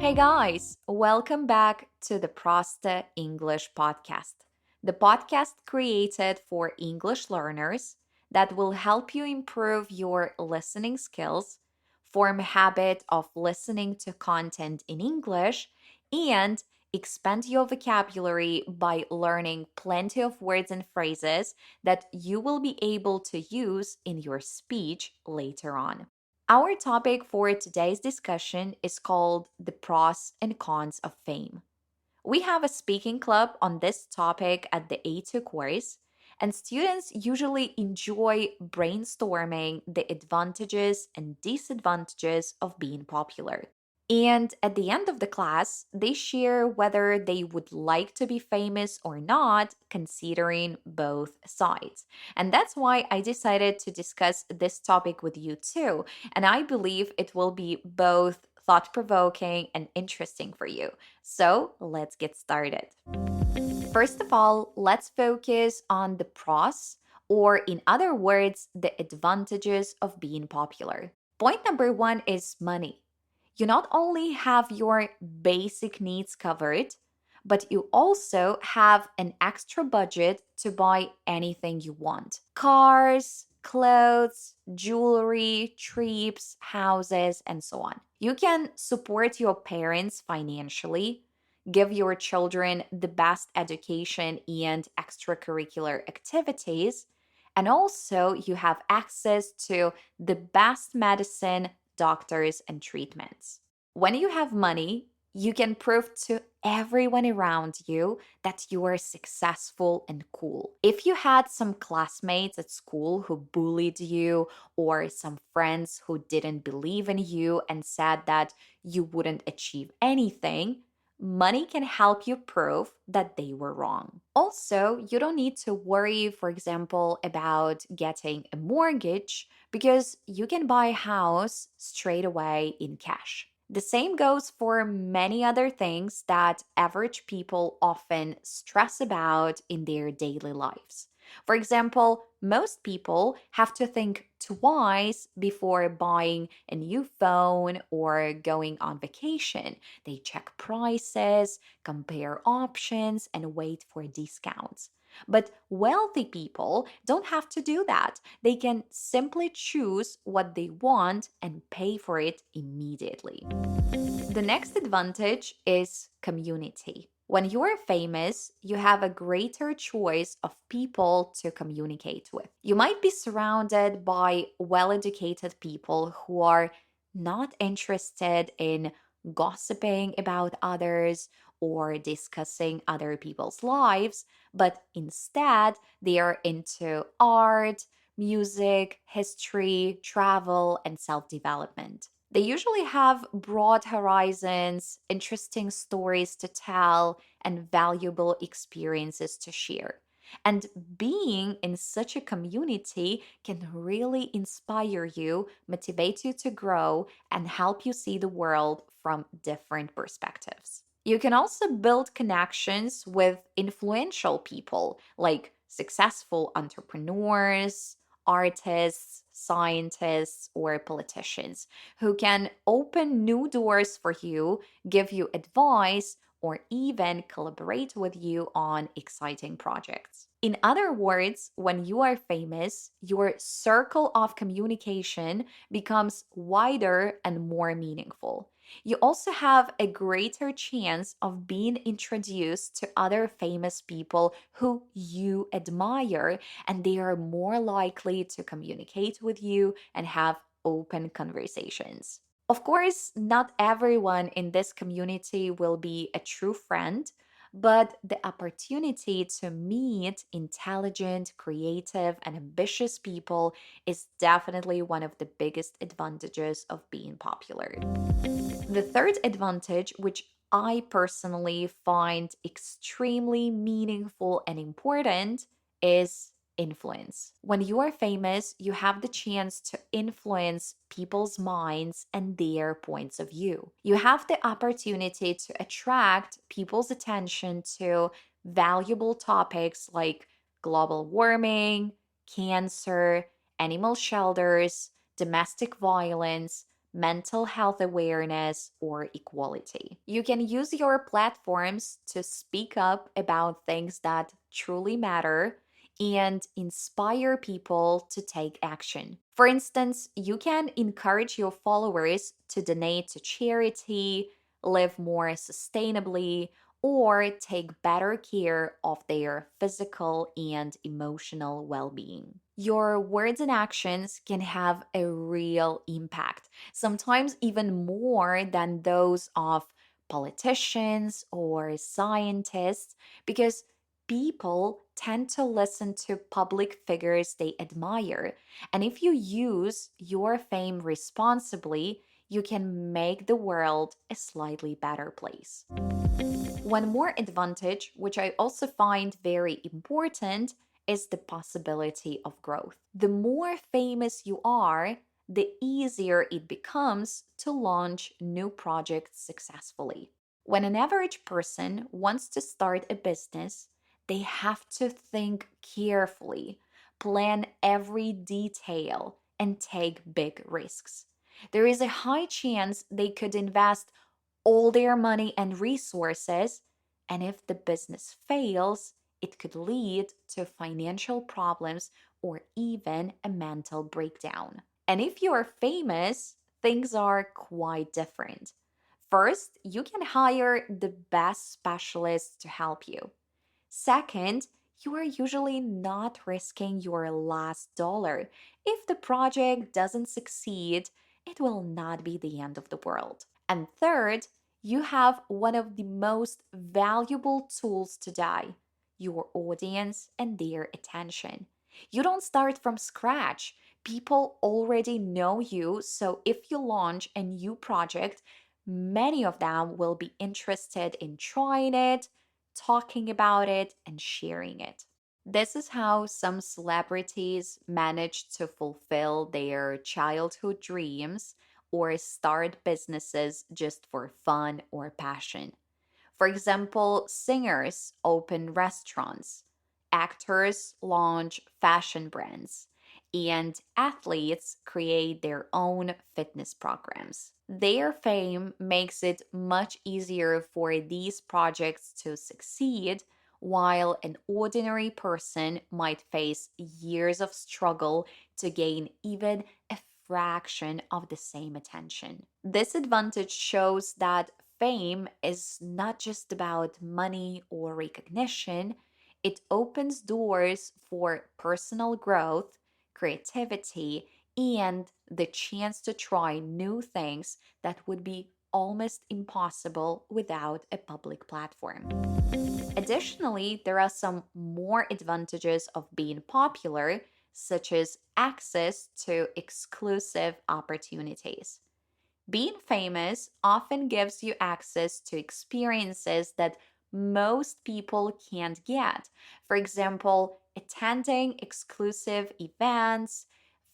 Hey guys, welcome back to the Prosta English podcast, the podcast created for English learners that will help you improve your listening skills, form a habit of listening to content in English, and expand your vocabulary by learning plenty of words and phrases that you will be able to use in your speech later on. Our topic for today's discussion is called The Pros and Cons of Fame. We have a speaking club on this topic at the A2 course, and students usually enjoy brainstorming the advantages and disadvantages of being popular. And at the end of the class, they share whether they would like to be famous or not, considering both sides. And that's why I decided to discuss this topic with you too. And I believe it will be both thought provoking and interesting for you. So let's get started. First of all, let's focus on the pros, or in other words, the advantages of being popular. Point number one is money. You not only have your basic needs covered, but you also have an extra budget to buy anything you want: cars, clothes, jewelry, trips, houses, and so on. You can support your parents financially, give your children the best education and extracurricular activities, and also you have access to the best medicine, doctors, and treatments. When you have money, you can prove to everyone around you that you are successful and cool. If you had some classmates at school who bullied you, or some friends who didn't believe in you and said that you wouldn't achieve anything, money can help you prove that they were wrong. Also, you don't need to worry, for example, about getting a mortgage because you can buy a house straight away in cash. The same goes for many other things that average people often stress about in their daily lives. For example, most people have to think twice before buying a new phone or going on vacation. They check prices, compare options, and wait for discounts. But wealthy people don't have to do that. They can simply choose what they want and pay for it immediately. The next advantage is community. When you're famous, you have a greater choice of people to communicate with. You might be surrounded by well educated people who are not interested in gossiping about others or discussing other people's lives, but instead they are into art, music, history, travel, and self development. They usually have broad horizons, interesting stories to tell, and valuable experiences to share. And being in such a community can really inspire you, motivate you to grow, and help you see the world from different perspectives. You can also build connections with influential people like successful entrepreneurs, artists, scientists, or politicians who can open new doors for you, give you advice, or even collaborate with you on exciting projects. In other words, when you are famous, your circle of communication becomes wider and more meaningful. You also have a greater chance of being introduced to other famous people who you admire, and they are more likely to communicate with you and have open conversations. Of course, not everyone in this community will be a true friend, but the opportunity to meet intelligent, creative, and ambitious people is definitely one of the biggest advantages of being popular. The third advantage, which I personally find extremely meaningful and important, is influence. When you are famous, you have the chance to influence people's minds and their points of view. You have the opportunity to attract people's attention to valuable topics like global warming, cancer, animal shelters, domestic violence, mental health awareness, or equality. You can use your platforms to speak up about things that truly matter and inspire people to take action. For instance, you can encourage your followers to donate to charity, live more sustainably, or take better care of their physical and emotional well being. Your words and actions can have a real impact, sometimes even more than those of politicians or scientists, because people tend to listen to public figures they admire. And if you use your fame responsibly, you can make the world a slightly better place. One more advantage, which I also find very important, is the possibility of growth. The more famous you are, the easier it becomes to launch new projects successfully. When an average person wants to start a business, they have to think carefully, plan every detail, and take big risks. There is a high chance they could invest all their money and resources, and if the business fails, it could lead to financial problems or even a mental breakdown. And if you are famous, things are quite different. First, you can hire the best specialists to help you. Second, you are usually not risking your last dollar. If the project doesn't succeed, it will not be the end of the world. And third, you have one of the most valuable tools today: your audience and their attention. You don't start from scratch. People already know you, so if you launch a new project, many of them will be interested in trying it, talking about it, and sharing it. This is how some celebrities manage to fulfill their childhood dreams or start businesses just for fun or passion. For example, singers open restaurants, actors launch fashion brands, and athletes create their own fitness programs. Their fame makes it much easier for these projects to succeed, while an ordinary person might face years of struggle to gain even a fraction of the same attention. This advantage shows that fame is not just about money or recognition, it opens doors for personal growth, creativity, and the chance to try new things that would be almost impossible without a public platform. Additionally, there are some more advantages of being popular, such as access to exclusive opportunities. Being famous often gives you access to experiences that most people can't get. For example, attending exclusive events,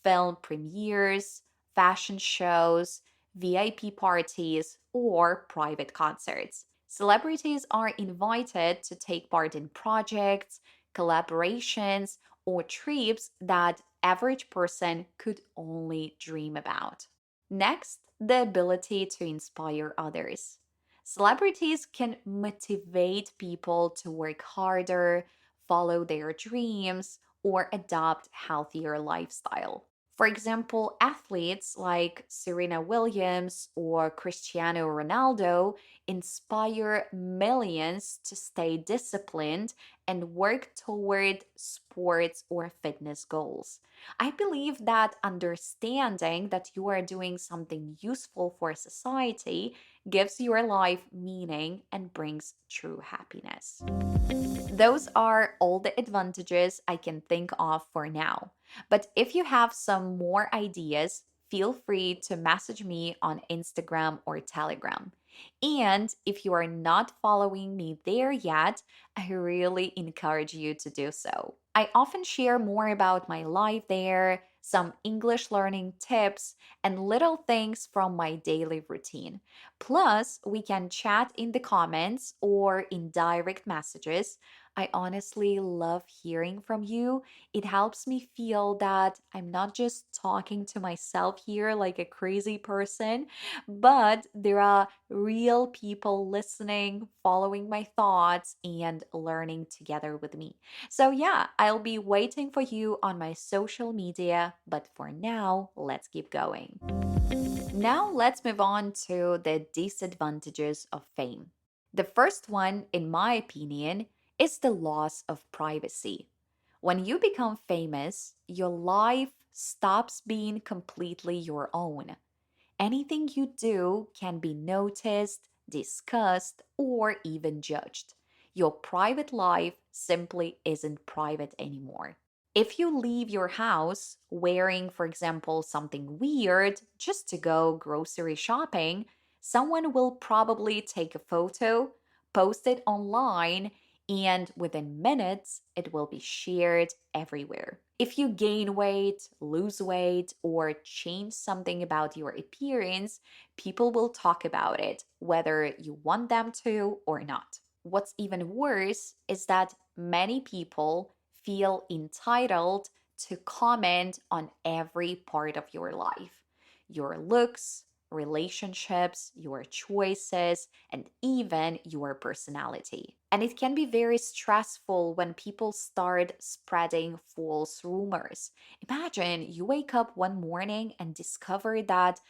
film premieres, fashion shows, VIP parties, or private concerts. Celebrities are invited to take part in projects, collaborations, or trips that average person could only dream about. Next, the ability to inspire others. Celebrities can motivate people to work harder, follow their dreams, or adopt healthier lifestyle. For example, athletes like Serena Williams or Cristiano Ronaldo inspire millions to stay disciplined and work toward sports or fitness goals. I believe that understanding that you are doing something useful for society gives your life meaning and brings true happiness. Those are all the advantages I can think of for now. But if you have some more ideas, feel free to message me on Instagram or Telegram. And if you are not following me there yet, I really encourage you to do so. I often share more about my life there, some English learning tips, and little things from my daily routine. Plus, we can chat in the comments or in direct messages. I honestly love hearing from you. It helps me feel that I'm not just talking to myself here like a crazy person, but there are real people listening, following my thoughts, and learning together with me. So, yeah, I'll be waiting for you on my social media, but for now, let's keep going. Now, let's move on to the disadvantages of fame. The first one, in my opinion, is the loss of privacy. When you become famous, your life stops being completely your own. Anything you do can be noticed, discussed, or even judged. Your private life simply isn't private anymore. If you leave your house wearing, for example, something weird just to go grocery shopping, someone will probably take a photo, post it online, and within minutes, it will be shared everywhere. If you gain weight, lose weight, or change something about your appearance, people will talk about it, whether you want them to or not. What's even worse is that many people feel entitled to comment on every part of your life, your looks, relationships, your choices, and even your personality. And it can be very stressful when people start spreading false rumors. Imagine you wake up one morning and discover that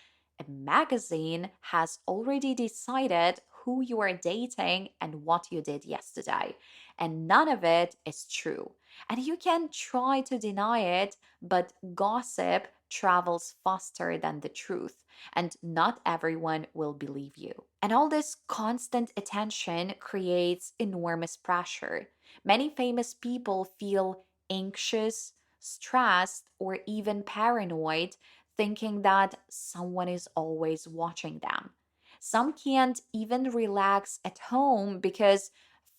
a magazine has already decided who you are dating and what you did yesterday, and none of it is true. And you can try to deny it, but gossip travels faster than the truth, and not everyone will believe you. And all this constant attention creates enormous pressure. Many famous people feel anxious, stressed, or even paranoid, thinking that someone is always watching them. Some can't even relax at home because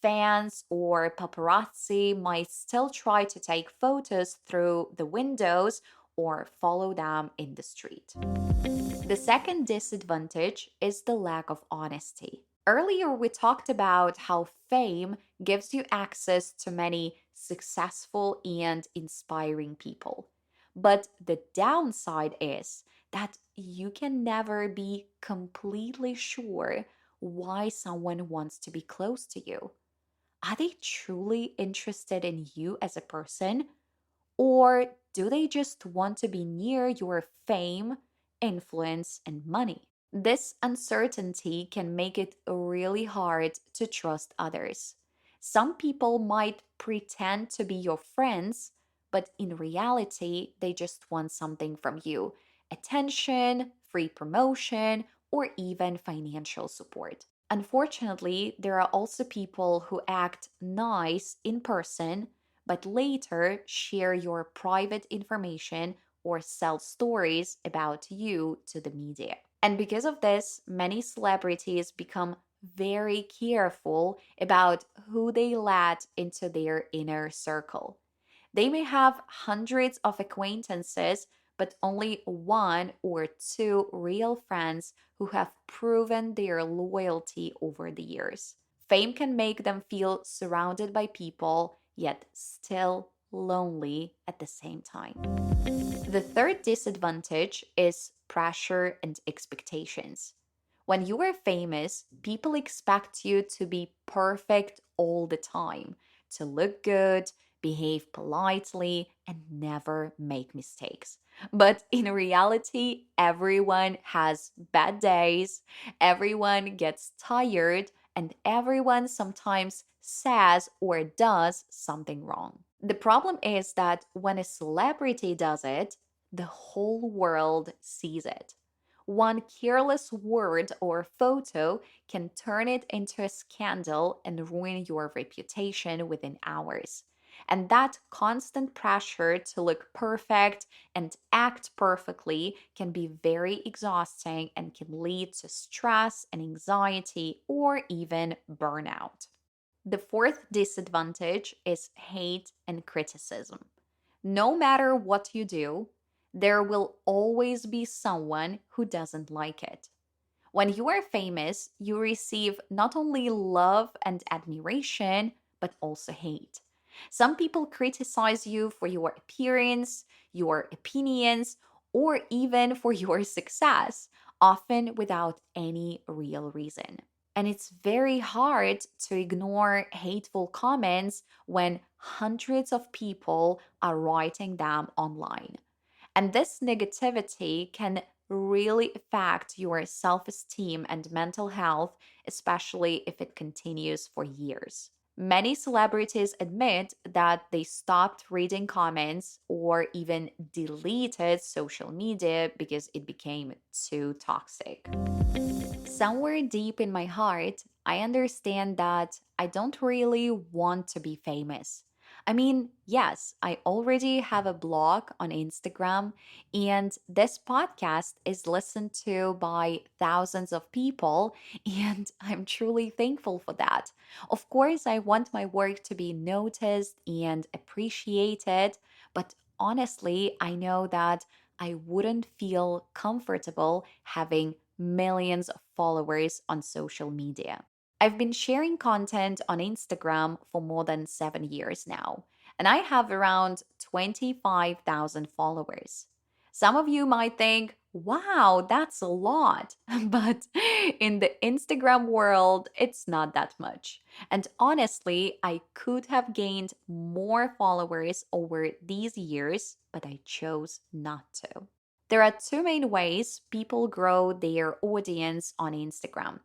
fans or paparazzi might still try to take photos through the windows or follow them in the street. The second disadvantage is the lack of honesty. Earlier, we talked about how fame gives you access to many successful and inspiring people. But the downside is that you can never be completely sure why someone wants to be close to you. Are they truly interested in you as a person? Or do they just want to be near your fame, influence, and money? This uncertainty can make it really hard to trust others. Some people might pretend to be your friends, but in reality, they just want something from you: attention, free promotion, or even financial support. Unfortunately, there are also people who act nice in person but later share your private information or sell stories about you to the media. And because of this, many celebrities become very careful about who they let into their inner circle. They may have hundreds of acquaintances, but only one or two real friends who have proven their loyalty over the years. Fame can make them feel surrounded by people, yet still lonely at the same time. The third disadvantage is pressure and expectations. When you are famous, people expect you to be perfect all the time, to look good, behave politely, and never make mistakes. But in reality, everyone has bad days, everyone gets tired, and everyone sometimes says or does something wrong. The problem is that when a celebrity does it, the whole world sees it. One careless word or photo can turn it into a scandal and ruin your reputation within hours. And that constant pressure to look perfect and act perfectly can be very exhausting and can lead to stress and anxiety or even burnout. The fourth disadvantage is hate and criticism. No matter what you do, there will always be someone who doesn't like it. When you are famous, you receive not only love and admiration, but also hate. Some people criticize you for your appearance, your opinions, or even for your success, often without any real reason. And it's very hard to ignore hateful comments when hundreds of people are writing them online. And this negativity can really affect your self esteem and mental health, especially if it continues for years. Many celebrities admit that they stopped reading comments or even deleted social media because it became too toxic. Somewhere deep in my heart, I understand that I don't really want to be famous. I mean, yes, I already have a blog on Instagram, and this podcast is listened to by thousands of people, and I'm truly thankful for that. Of course, I want my work to be noticed and appreciated, but honestly, I know that I wouldn't feel comfortable having millions of followers on social media. I've been sharing content on Instagram for more than 7 years now, and I have around 25,000 followers. Some of you might think, wow, that's a lot. But in the Instagram world, it's not that much. And honestly, I could have gained more followers over these years, but I chose not to. There are two main ways people grow their audience on Instagram.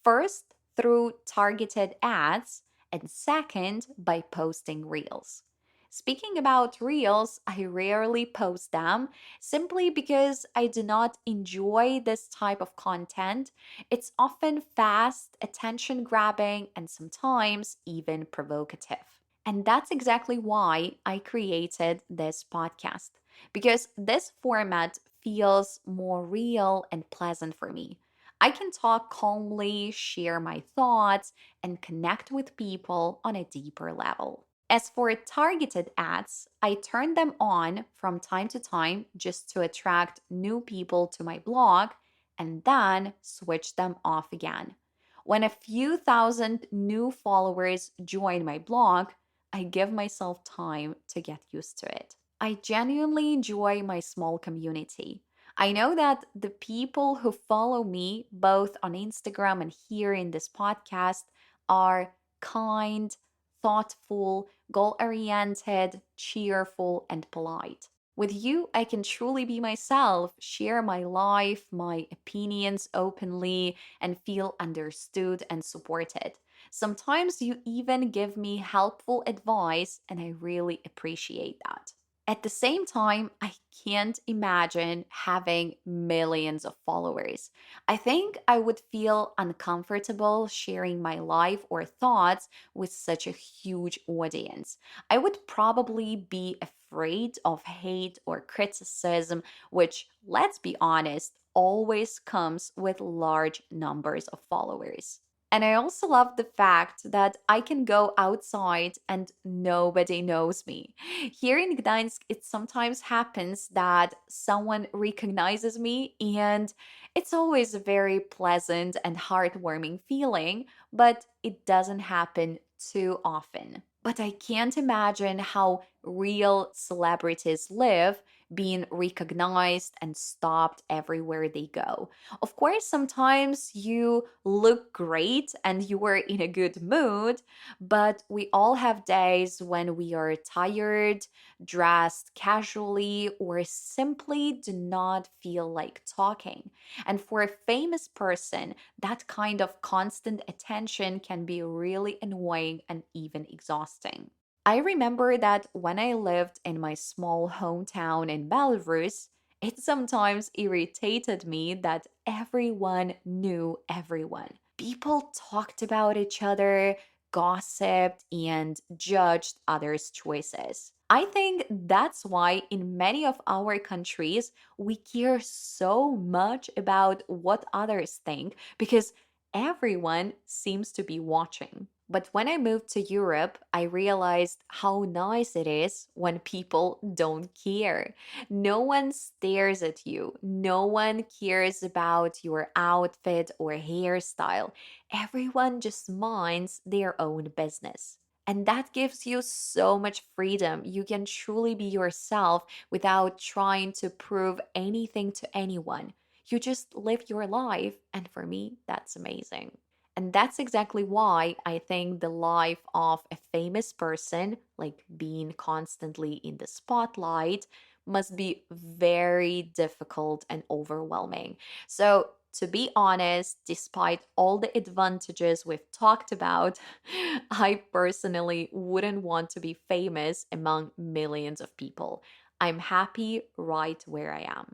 First, through targeted ads, and second, by posting reels. Speaking about reels, I rarely post them simply because I do not enjoy this type of content. It's often fast, attention grabbing, and sometimes even provocative. And that's exactly why I created this podcast, because this format feels more real and pleasant for me. I can talk calmly, share my thoughts, and connect with people on a deeper level. As for targeted ads, I turn them on from time to time just to attract new people to my blog and then switch them off again. When a few thousand new followers join my blog, I give myself time to get used to it. I genuinely enjoy my small community. I know that the people who follow me, both on Instagram and here in this podcast, are kind, thoughtful, goal oriented, cheerful, and polite. With you, I can truly be myself, share my life, my opinions openly, and feel understood and supported. Sometimes you even give me helpful advice, and I really appreciate that. At the same time, I can't imagine having millions of followers. I think I would feel uncomfortable sharing my life or thoughts with such a huge audience. I would probably be afraid of hate or criticism, which, let's be honest, always comes with large numbers of followers. And I also love the fact that I can go outside and nobody knows me. Here in Gdańsk, it sometimes happens that someone recognizes me, and it's always a very pleasant and heartwarming feeling, but it doesn't happen too often. But I can't imagine how real celebrities live, being recognized and stopped everywhere they go. Of course, sometimes you look great and you are in a good mood, but we all have days when we are tired, dressed casually, or simply do not feel like talking. And for a famous person, that kind of constant attention can be really annoying and even exhausting. I remember that when I lived in my small hometown in Belarus, it sometimes irritated me that everyone knew everyone. People talked about each other, gossiped, and judged others' choices. I think that's why in many of our countries we care so much about what others think, because everyone seems to be watching. But when I moved to Europe, I realized how nice it is when people don't care. No one stares at you. No one cares about your outfit or hairstyle. Everyone just minds their own business. And that gives you so much freedom. You can truly be yourself without trying to prove anything to anyone. You just live your life. And for me, that's amazing. And that's exactly why I think the life of a famous person, like being constantly in the spotlight, must be very difficult and overwhelming. So, to be honest, despite all the advantages we've talked about, I personally wouldn't want to be famous among millions of people. I'm happy right where I am.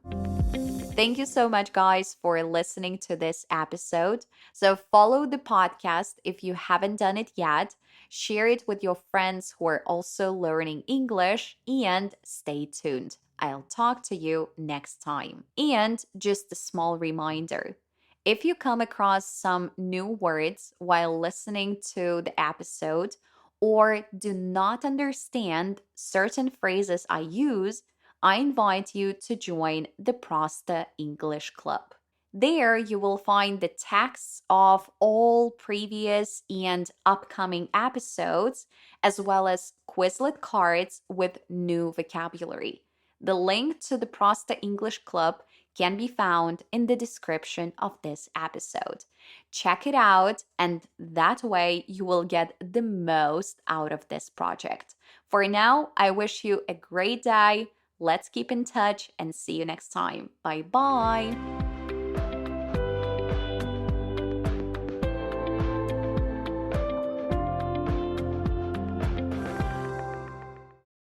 Thank you so much, guys, for listening to this episode. So, follow the podcast if you haven't done it yet. Share it with your friends who are also learning English, and stay tuned. I'll talk to you next time. And just a small reminder, if you come across some new words while listening to the episode or do not understand certain phrases I use, I invite you to join the Prosta English Club. There, you will find the texts of all previous and upcoming episodes, as well as Quizlet cards with new vocabulary. The link to the Prosta English Club can be found in the description of this episode. Check it out, and that way you will get the most out of this project. For now, I wish you a great day. Let's keep in touch and see you next time. Bye bye.